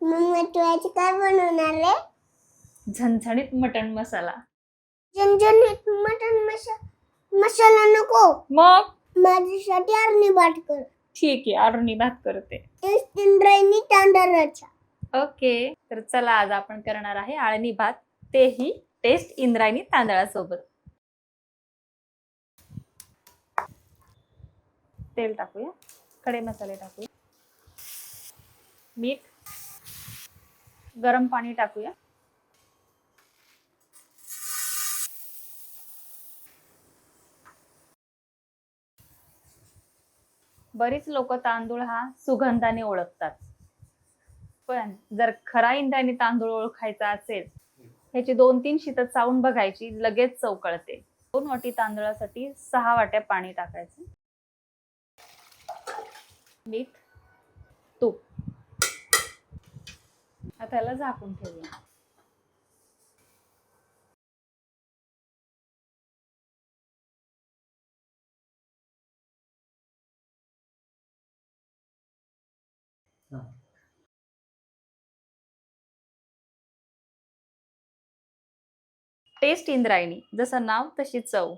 Mummy तू आज काय बनवणार आहे? झणझणीत मटण मसाला. झणझणीत मटन मसाला नको, मग माझ्यासाठी अरणी भात कर. ठीक आहे, अरुणी भात करते. टेस्ट इंद्रायणी तांदळाचा. ओके, तर चला आज आपण करणार आहे आळणी भात, तेही टेस्ट इंद्रायणी तांदळासोबत. तेल टाकूया, खडे मसाले टाकूया, मीठ, गरम पाणी टाकूया. बरीच लोक तांदूळ हा सुगंधाने ओळखतात, पण जर खरा इंद्रायणी तांदूळ ओळखायचा असेल ह्याची 2-3 शीतं चावून बघायची, लगेच चव कळते. 2 वाटी तांदळासाठी 6 वाट्या पाणी टाकायचं. मीठ, तूप. आता याला झाकून ठेवूया. टेस्ट इंद्रायणी, जसं नाव तशी चव.